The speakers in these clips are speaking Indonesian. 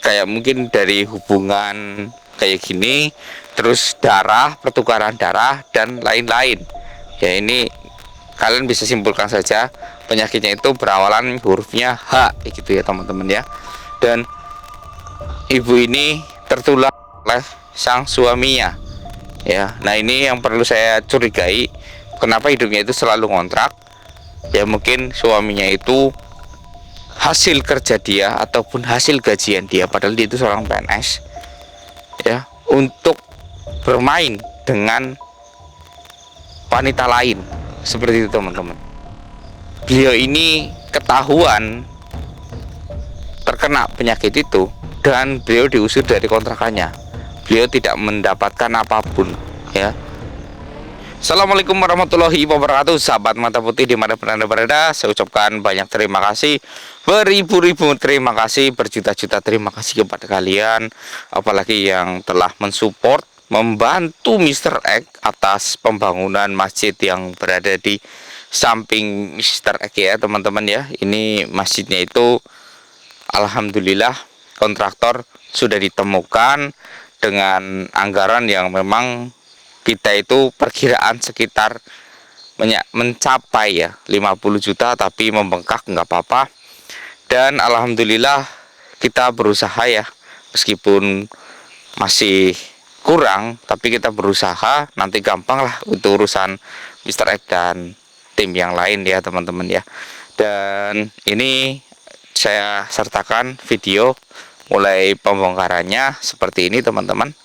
kayak mungkin dari hubungan kayak gini, terus darah, pertukaran darah dan lain-lain. Ya ini kalian bisa simpulkan saja penyakitnya itu berawalan hurufnya H gitu ya teman-teman ya. Dan ibu ini tertular oleh sang suaminya ya. Nah ini yang perlu saya curigai, kenapa hidupnya itu selalu ngontrak. Ya mungkin suaminya itu hasil kerja dia ataupun hasil gajian dia, padahal dia itu seorang PNS ya, untuk bermain dengan wanita lain seperti itu teman-teman. Beliau ini ketahuan terkena penyakit itu dan beliau diusir dari kontrakannya. Beliau tidak mendapatkan apapun ya. Assalamualaikum warahmatullahi wabarakatuh, sahabat mata putih dimanapun Anda berada. Saya ucapkan banyak terima kasih, beribu-ribu terima kasih, berjuta-juta terima kasih kepada kalian, apalagi yang telah mensupport, membantu Mr. X atas pembangunan masjid yang berada di samping Mr. X ya teman-teman ya. Ini masjidnya itu alhamdulillah kontraktor sudah ditemukan dengan anggaran yang memang kita itu perkiraan sekitar mencapai ya 50 juta, tapi membengkak nggak apa-apa. Dan alhamdulillah kita berusaha ya, meskipun masih kurang, tapi kita berusaha. Nanti gampang lah untuk urusan Mr. X dan tim yang lain ya teman-teman ya. Dan ini saya sertakan video mulai pembongkarannya seperti ini teman-teman.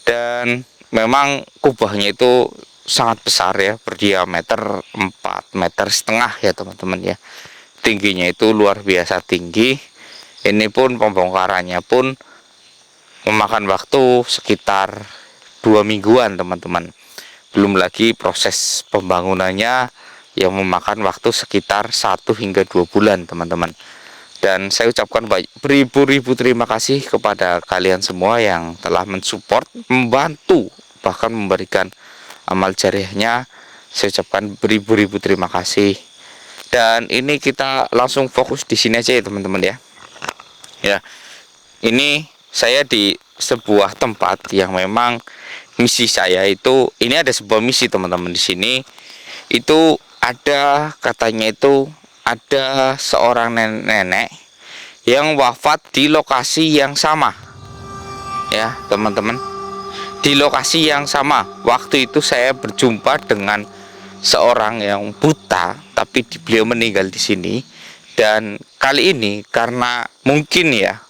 Dan memang kubahnya itu sangat besar ya, berdiameter 4,5 meter ya teman-teman ya. Tingginya itu luar biasa tinggi. Ini pun pembongkarannya pun memakan waktu sekitar 2 mingguan teman-teman. Belum lagi proses pembangunannya yang memakan waktu sekitar 1 hingga 2 bulan teman-teman. Dan saya ucapkan beribu-ribu terima kasih kepada kalian semua yang telah mensupport, membantu, bahkan memberikan amal jariahnya. Saya ucapkan beribu-ribu terima kasih. Dan ini kita langsung fokus di sini aja ya teman-teman ya. Ya, ini saya di sebuah tempat yang memang misi saya itu, ini ada sebuah misi teman-teman di sini. Itu ada katanya itu ada seorang nenek yang wafat di lokasi yang sama ya teman-teman, di lokasi yang sama. Waktu itu saya berjumpa dengan seorang yang buta, tapi beliau meninggal di sini. Dan kali ini karena mungkin ya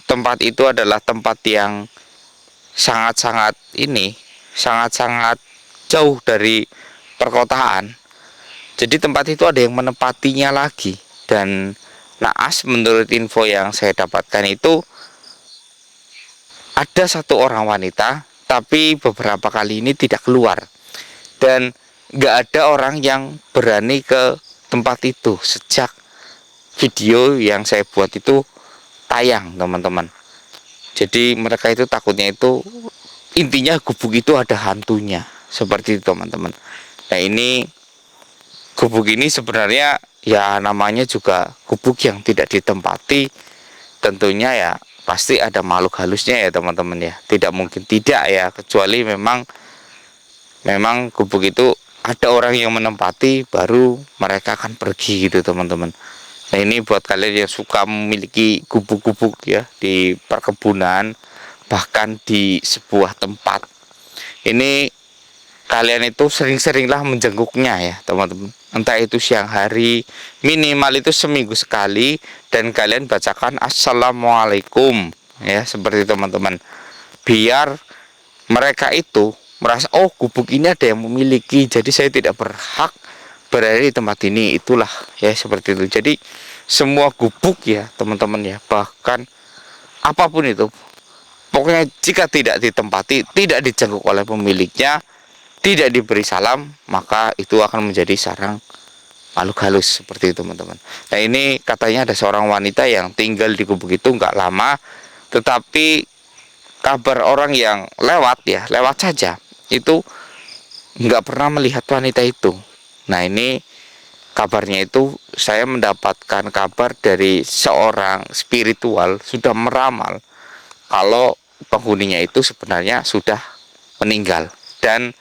tempat itu adalah tempat yang sangat-sangat sangat-sangat jauh dari perkotaan, jadi tempat itu ada yang menempatinya lagi. Dan naas menurut info yang saya dapatkan itu ada satu orang wanita, tapi beberapa kali ini tidak keluar. Dan nggak ada orang yang berani ke tempat itu sejak video yang saya buat itu tayang teman-teman. Jadi mereka itu takutnya itu, intinya gubuk itu ada hantunya seperti itu teman-teman. Nah ini gubuk ini sebenarnya ya namanya juga gubuk yang tidak ditempati, tentunya ya pasti ada makhluk halusnya ya teman-teman ya. Tidak mungkin tidak ya, kecuali memang gubuk itu ada orang yang menempati, baru mereka akan pergi gitu teman-teman. Nah ini buat kalian yang suka memiliki gubuk-gubuk ya di perkebunan, bahkan di sebuah tempat, ini kalian itu sering-seringlah menjenguknya ya teman-teman. Entah itu siang hari, minimal itu seminggu sekali, dan kalian bacakan assalamualaikum ya seperti teman-teman, biar mereka itu merasa oh gubuk ini ada yang memiliki, jadi saya tidak berhak berada di tempat ini. Itulah ya seperti itu. Jadi semua gubuk ya teman-teman ya, bahkan apapun itu, pokoknya jika tidak ditempati, tidak dijenguk oleh pemiliknya, tidak diberi salam, maka itu akan menjadi sarang makhluk halus seperti itu teman-teman. Nah ini katanya ada seorang wanita yang tinggal di gubuk itu nggak lama, tetapi kabar orang yang lewat saja itu nggak pernah melihat wanita itu. Nah ini kabarnya itu saya mendapatkan kabar dari seorang spiritual sudah meramal kalau penghuninya itu sebenarnya sudah meninggal, dan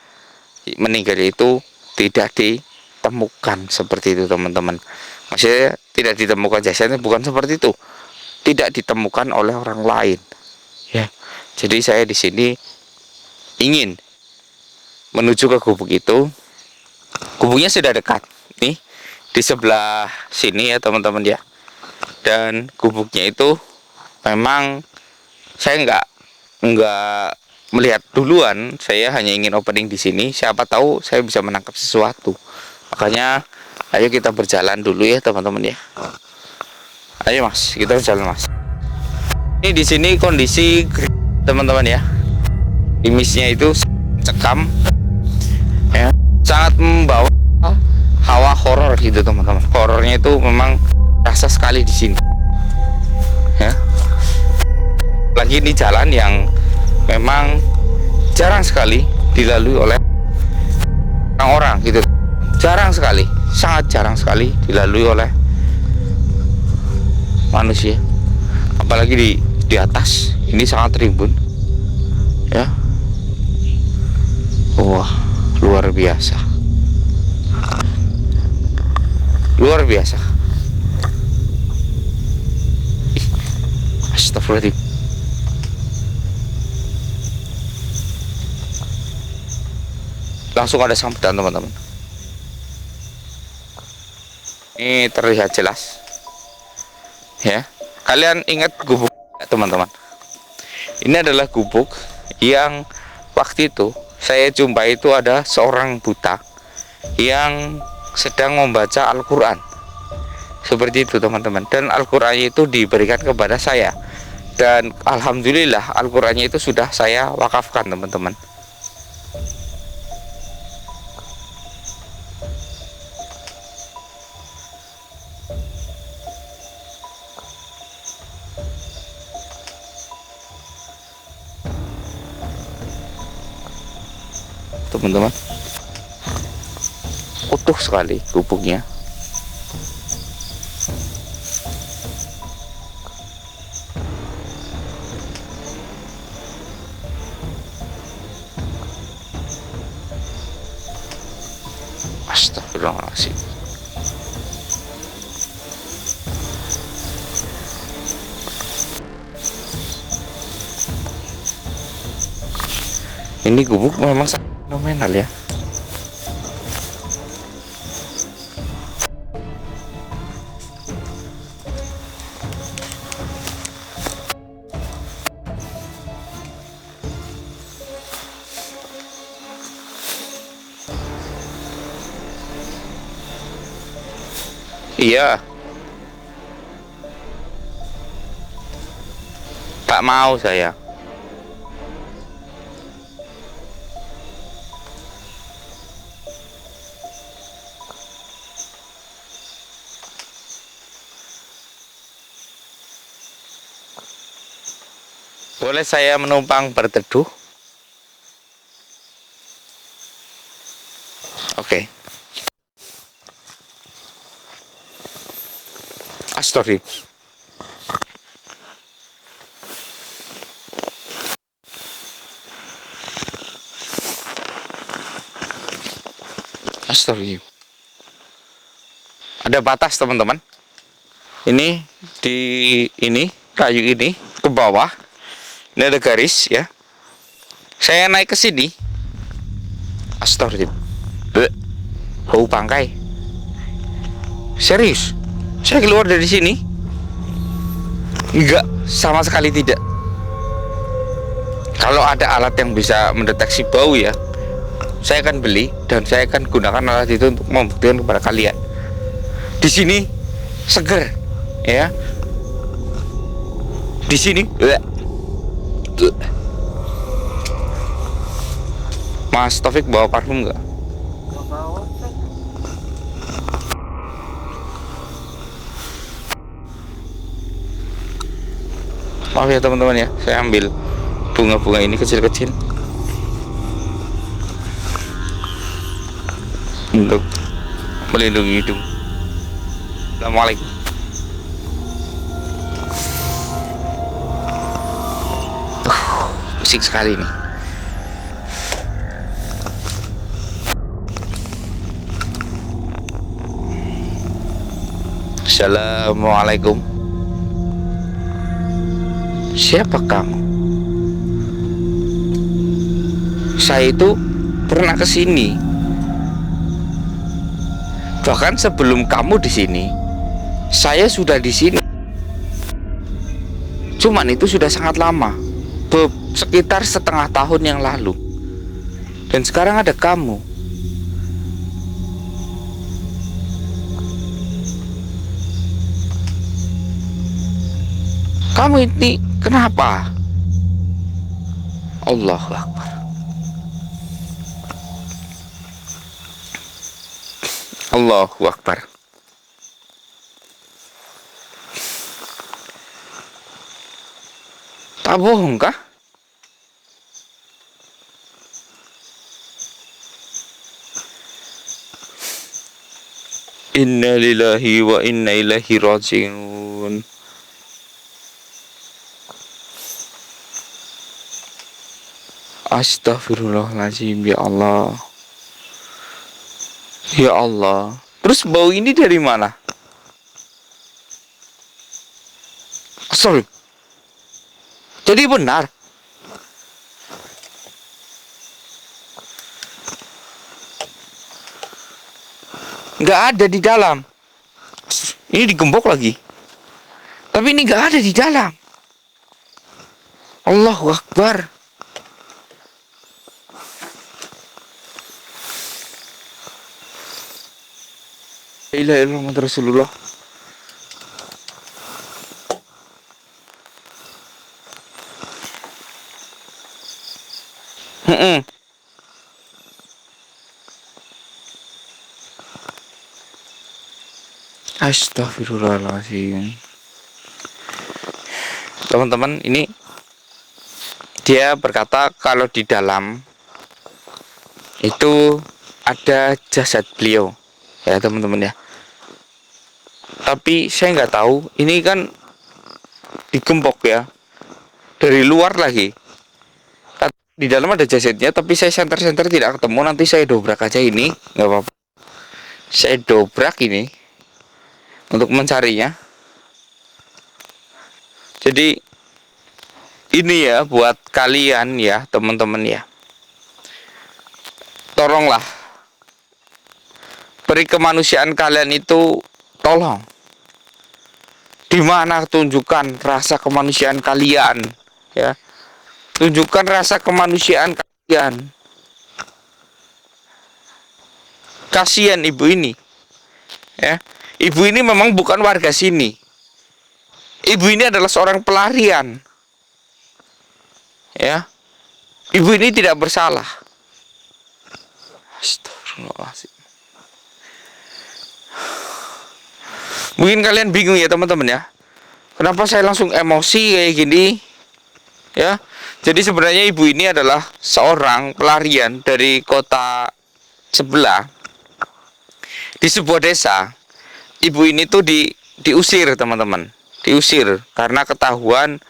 meninggal itu tidak ditemukan seperti itu teman-teman. Maksudnya tidak ditemukan jasadnya, bukan seperti itu, tidak ditemukan oleh orang lain ya. Jadi saya di sini ingin menuju ke gubuk itu. Gubuknya sudah dekat nih, di sebelah sini ya teman-teman ya. Dan gubuknya itu memang saya nggak melihat duluan, saya hanya ingin opening di sini, siapa tahu saya bisa menangkap sesuatu. Makanya ayo kita berjalan dulu ya teman-teman ya. Ayo Mas, kita berjalan Mas. Ini di sini kondisi teman-teman ya, imisnya itu cekam ya, sangat membawa hawa horor gitu teman-teman. Horornya itu memang rasa sekali di sini ya. Lagi ini jalan yang memang jarang sekali dilalui oleh orang-orang gitu, jarang sekali, sangat jarang sekali dilalui oleh manusia, apalagi di atas ini sangat rimbun ya. Wah, luar biasa, luar biasa. Astagfirullahaladzim. Langsung ada sambutan teman-teman. Ini terlihat jelas ya. Kalian ingat gubuk teman-teman? Ini adalah gubuk yang waktu itu saya jumpai. Itu ada seorang buta yang sedang membaca Al-Quran seperti itu teman-teman. Dan Al-Quran itu diberikan kepada saya, dan alhamdulillah Al-Qurannya itu sudah saya wakafkan teman-teman. Teman-teman, utuh sekali gubuknya. Astagfirullahaladzim. Ini gubuk memang sangat fenomenal ya. Iya, tak mau saya. Boleh saya menumpang berteduh? Oke. Astagfirullah. Astagfirullah. Ada batas teman-teman. Ini di kayu ini ke bawah. Ini ada garis ya. Saya naik ke sini. Astagfirullah. Bau bangkai. Serius. Saya keluar dari sini. Enggak, sama sekali tidak. Kalau ada alat yang bisa mendeteksi bau ya, saya akan beli dan saya akan gunakan alat itu untuk membuktikan kepada kalian. Di sini seger ya. Di sini Mas Taufik bawa parfum nggak? Maaf ya teman-teman ya, saya ambil bunga-bunga ini kecil-kecil untuk melindungi hidung. Assalamualaikum. Pusing sekali nih. Assalamualaikum. Siapa kamu? Saya itu pernah kesini. Bahkan sebelum kamu di sini, saya sudah di sini. Cuman itu sudah sangat lama, sekitar setengah tahun yang lalu. Dan sekarang ada kamu. Kamu ini kenapa? Allahu Akbar. Allahu Akbar. Tak bohong kah? Inna lillahi wa inna ilaihi raji'un. Astaghfirullahaladzim, ya Allah. Ya Allah. Terus bau ini dari mana? Sorry. Jadi benar. Nggak ada di dalam. Ini digembok lagi. Tapi ini nggak ada di dalam. Allahu Akbar. La ilaha illallah Rasulullah. Astagfirullahaladzim. Teman-teman, ini dia berkata kalau di dalam itu ada jasad beliau, ya teman-teman ya. Tapi saya nggak tahu, ini kan digembok ya, dari luar lagi. Di dalam ada jasadnya, tapi saya senter-senter tidak ketemu. Nanti saya dobrak aja ini, nggak apa-apa. Saya dobrak ini untuk mencarinya. Jadi ini ya buat kalian ya teman-teman ya. Tolonglah beri kemanusiaan kalian itu, tolong. Di mana tunjukkan rasa kemanusiaan kalian ya. Tunjukkan rasa kemanusiaan kalian. Kasihan ibu ini. Ya. Ibu ini memang bukan warga sini. Ibu ini adalah seorang pelarian. Ya. Ibu ini tidak bersalah. Astagfirullahaladzim. Mungkin kalian bingung ya teman-teman ya. Kenapa saya langsung emosi kayak gini? Ya. Jadi sebenarnya ibu ini adalah seorang pelarian dari kota sebelah. Di sebuah desa. Ibu ini tuh diusir teman-teman. Diusir karena ketahuan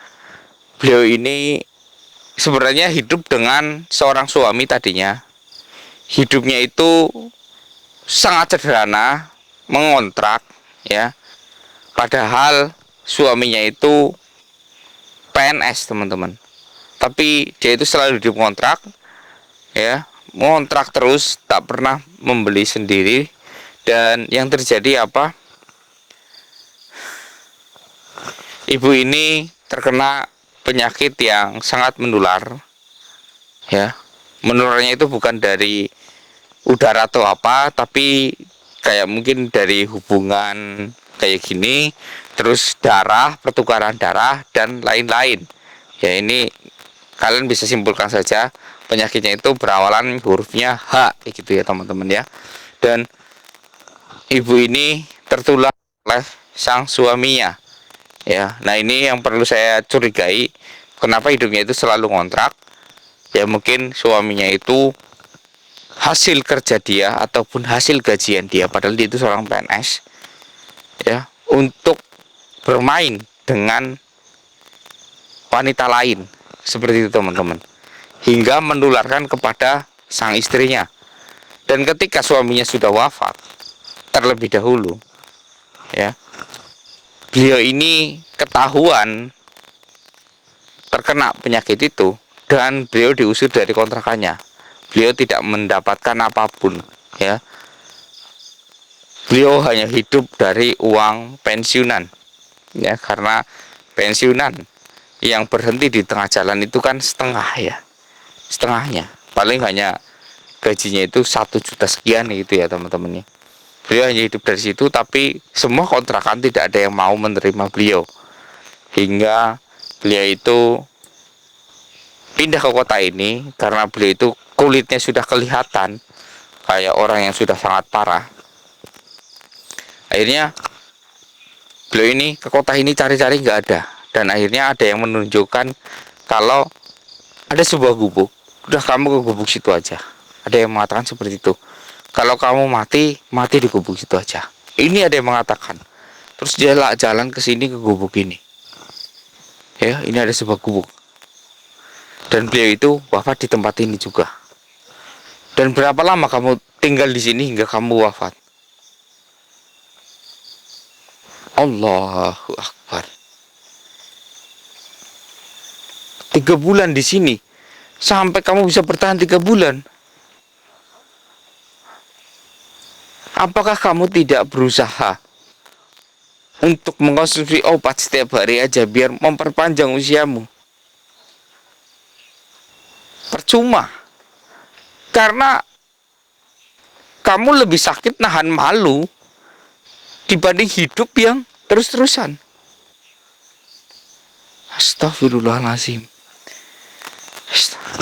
beliau ini sebenarnya hidup dengan seorang suami tadinya. Hidupnya itu sangat sederhana, mengontrak ya. Padahal suaminya itu PNS teman-teman. Tapi dia itu selalu hidup kontrak ya, ngontrak terus, tak pernah membeli sendiri. Dan yang terjadi apa? Ibu ini terkena penyakit yang sangat menular ya. Menularnya itu bukan dari udara atau apa, tapi kayak mungkin dari hubungan kayak gini, terus darah, pertukaran darah dan lain-lain. Ya ini kalian bisa simpulkan saja penyakitnya itu berawalan hurufnya H gitu ya teman-teman ya. Dan ibu ini tertular oleh sang suaminya ya. Nah ini yang perlu saya curigai, kenapa hidupnya itu selalu ngontrak. Ya mungkin suaminya itu hasil kerja dia ataupun hasil gajian dia, padahal dia itu seorang PNS. ya, untuk bermain dengan wanita lain, seperti itu teman-teman, hingga menularkan kepada sang istrinya. Dan ketika suaminya sudah wafat terlebih dahulu, ya, beliau ini ketahuan terkena penyakit itu dan beliau diusir dari kontrakannya. Beliau tidak mendapatkan apapun, ya. Beliau hanya hidup dari uang pensiunan, ya, karena pensiunan yang berhenti di tengah jalan itu kan setengah, ya, setengahnya. Paling hanya gajinya itu 1 juta sekian gitu ya teman-teman. Beliau hanya hidup dari situ, tapi semua kontrakan tidak ada yang mau menerima beliau, hingga beliau itu pindah ke kota ini karena beliau itu kulitnya sudah kelihatan kayak orang yang sudah sangat parah. Akhirnya beliau ini ke kota ini cari-cari nggak ada, dan akhirnya ada yang menunjukkan kalau ada sebuah gubuk. Udah, kamu ke gubuk situ aja. Ada yang mengatakan seperti itu. Kalau kamu mati, mati di gubuk situ aja. Ini ada yang mengatakan. Terus dia jalan ke sini, ke gubuk ini. Ya, ini ada sebuah gubuk. Dan beliau itu wafat di tempat ini juga. Dan berapa lama kamu tinggal di sini hingga kamu wafat? Allahu Akbar. 3 bulan di sini. Sampai kamu bisa bertahan 3 bulan. Apakah kamu tidak berusaha untuk mengkonsumsi obat setiap hari aja biar memperpanjang usiamu? Percuma. Karena kamu lebih sakit nahan malu dibanding hidup yang terus-terusan. Astagfirullahaladzim.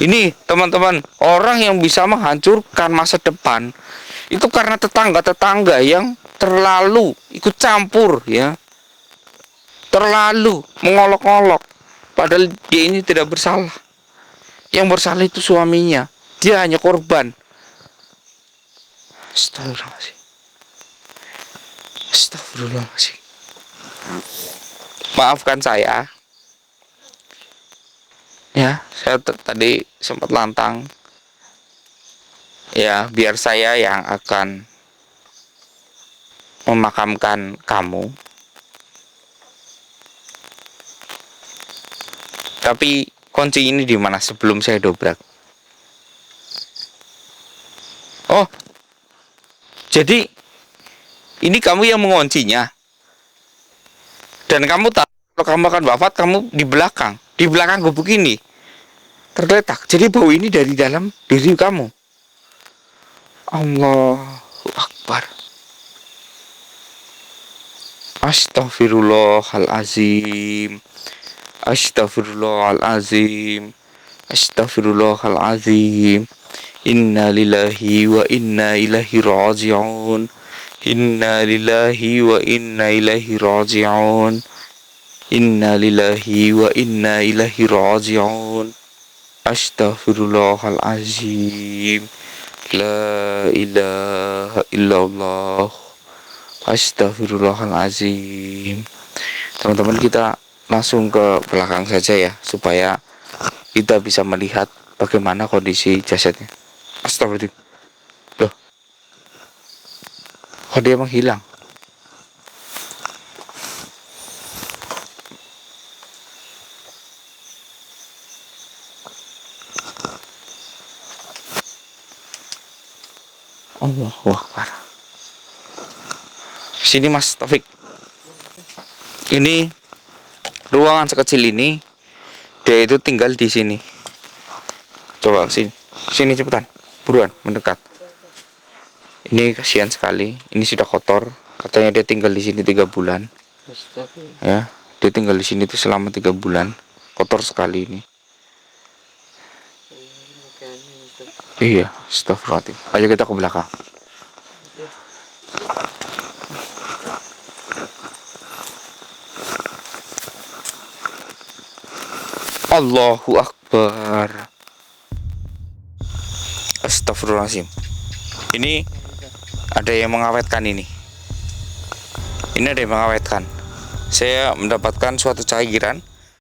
Ini teman-teman, orang yang bisa menghancurkan masa depan itu karena tetangga-tetangga yang terlalu ikut campur, ya, terlalu mengolok-olok, padahal dia ini tidak bersalah. Yang bersalah itu suaminya, dia hanya korban. Astagfirullahaladzim. Astagfirullahaladzim. Maafkan saya, ya, saya tadi sempat lantang. Ya, biar saya yang akan memakamkan kamu. Tapi kunci ini di mana sebelum saya dobrak? Oh, jadi ini kamu yang menguncinya. Dan kamu tahu kalau kamu akan wafat, kamu di belakang gubuk ini tergeletak. Jadi bau ini dari dalam diri kamu. Allahu Akbar. Astaghfirullahalazim. Astaghfirullahalazim. Astaghfirullahalazim. Inna lillahi wa inna ilaihi raji'un. Inna lillahi wa inna ilaihi raji'un. Inna lillahi wa inna ilaihi raji'un. Astaghfirullahalazim. La ilaha illallah. Astaghfirullahalazim. Teman-teman, kita langsung ke belakang saja ya, supaya kita bisa melihat bagaimana kondisi jasadnya. Astagfirullah. Loh, kok dia menghilang? Allahu Akbar. Sini Mas Taufik. Ini ruangan sekecil ini, dia itu tinggal di sini. Coba sini, sini cepetan, buruan mendekat. Ini kasihan sekali, ini sudah kotor. Katanya dia tinggal di sini 3 bulan. Ya, dia tinggal di sini tuh selama 3 bulan. Kotor sekali ini. Iya, astagfirullahaladzim. Ayo kita ke belakang. Allahu Akbar. Astagfirullahaladzim. Ini ada yang mengawetkan ini. ini ada yang mengawetkan. Saya mendapatkan suatu cairan